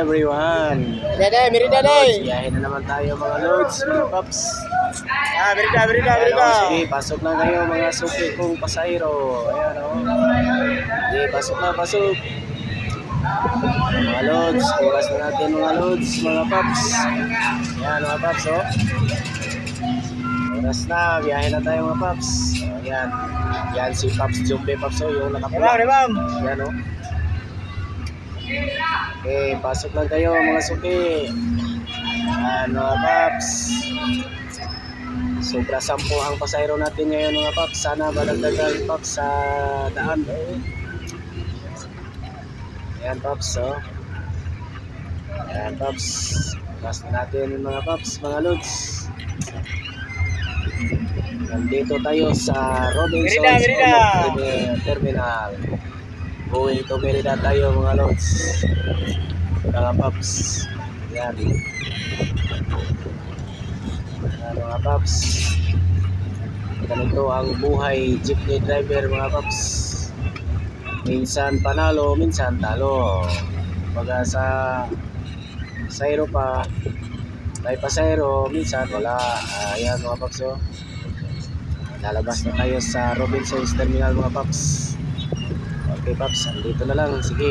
everyone. Dede, merida Lods, deh. biyahe na naman tayo mga lods, mga paps. Merida. Ayan, sige, pasok na kayo mga suki kong pasahero. Ayan o. Sige, pasok na, pasok. Mga lods, oras na natin mga lods, mga paps. Ayan mga paps o. Oras na, biyahe na tayo mga paps. Ayan, yan si Paps Jumbe Paps o, yung nakapula. Ayan o. Okay, pasok lang kayo mga suki. Ayan mga paps. Sobra 10 ang pasahero natin ngayon mga paps. Sana malagdagan paps sa daan. Ayan paps oh. Ayan paps. Pas na natin mga paps, mga lods. Nandito tayo sa Robinson's Terminal. Going to Merida tayo mga lods. Mga paps. Ayan. Ayan mga paps. Ganito ang buhay jeepney driver mga paps. Minsan panalo, minsan talo. Baga sa sayro pa, may pasayro, minsan wala. Ayan mga paps oh. Lalabas na tayo sa Robinson's Terminal mga paps. Okay paps, andito na lang. Sige.